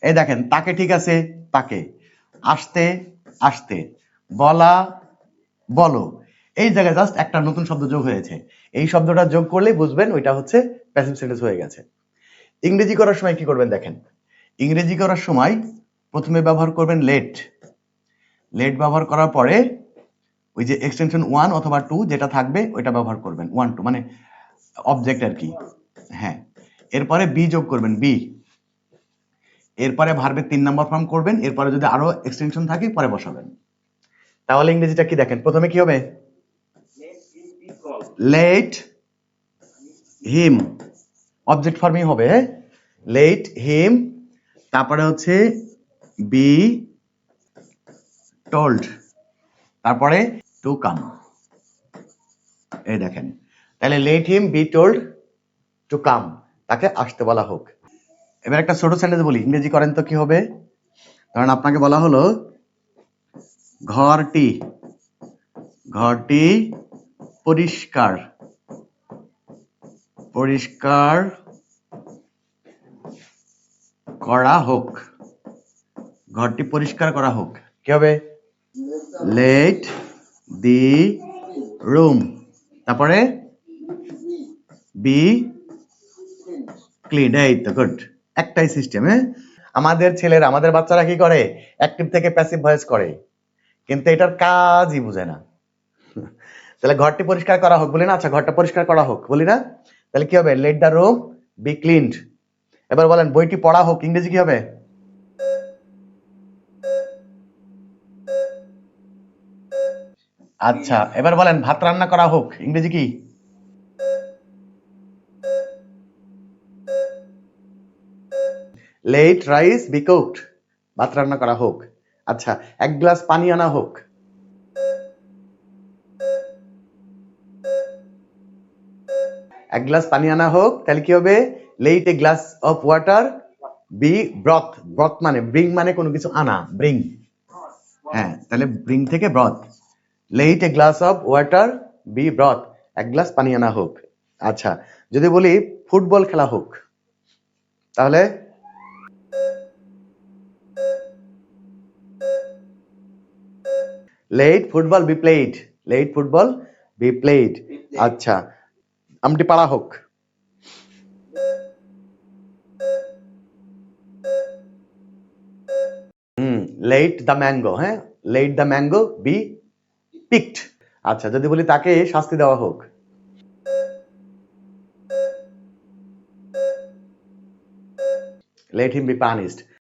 এই দেখেন তাকে ঠিক আছে, তাকে, আসতে আসতে, বলা বলো, এই জায়গায় জাস্ট একটা নতুন শব্দ যোগ হয়েছে। এই শব্দটা যোগ করলেই বুঝবেন ওইটা হচ্ছে প্যাসিভ সেন্টেন্স হয়ে গেছে। ইংরেজি করার সময় কি করবেন দেখেন, ইংরেজি করার সময় প্রথমে ব্যবহার করবেন লেট। লেট ব্যবহার করার পরে ওই যে এক্সটেনশন 1 অথবা 2 যেটা থাকবে ওইটা ব্যবহার করবেন, 1 2 মানে অবজেক্ট আর কি। হ্যাঁ, এরপরে বি যোগ করবেন, বি, এরপরে ভার্বের 3 নাম্বার ফর্ম করবেন, এরপরে যদি আরো এক্সটেনশন থাকে পরে বসাবেন। তাহলে ইংরেজিটা কি দেখেন, প্রথমে কি হবে, লেট হিম, অবজেক্ট ফর্মই হবে, লেট হিম, তারপরে হচ্ছে বি টোল্ড, তারপরে টু কাম। এই দেখেন, তাহলে let him be told to come, তাকে আসতে বলা হোক। এবার একটা ছোট সেন্টেন্স বলি, ইংরেজি করেন তো কি হবে, কারণ আপনাকে বলা হলো ঘরটি, ঘরটি পরিষ্কার, পরিষ্কার করা হোক, ঘরটি পরিষ্কার করা হোক, কি হবে, লেট দি রুম, তারপরে বি ক্লিন। এই তো গুড, একটাই সিস্টেম। আমাদের ছেলেরা, আমাদের বাচ্চারা কি করে, অ্যাক্টিভ থেকে প্যাসিভ ভয়েস করে, কিন্তু এটার কাজই বুঝে না। তাহলে ঘরটি পরিষ্কার করা হোক বলি না, আচ্ছা ঘরটা পরিষ্কার করা হোক বলি না, তাহলে কি হবে, let the room B cleaned. এবার বলেন বইটি পড়া হোক, ইংরেজি কি হবে, আচ্ছা এবার বলেন ভাত রান্না করা হোক, ইংরেজি কি, লেট রাইস বি কুকড, ভাত রান্না করা হোক। আচ্ছা এক গ্লাস পানি আনা হোক, এক গ্লাস পানি আনা হোক, তাহলে কি হবে, let a glass of water be brought, brought মানে ব্রিং মানে কোনো কিছু আনা, ব্রিং। হ্যাঁ, তাহলে ব্রিং থেকে brought, let a glass of water be brought, এক গ্লাস পানি আনা হোক। আচ্ছা যদি বলি ফুটবল খেলা হোক, তাহলে let football be played, let football be played. আচ্ছা আমটি পাড়া হোক, লেট দ্য ম্যাঙ্গো, হ্যাঁ, let the mango be picked. আচ্ছা যদি বলি তাকে শাস্তি দেওয়া হোক, লেট হিম বি পানিশড।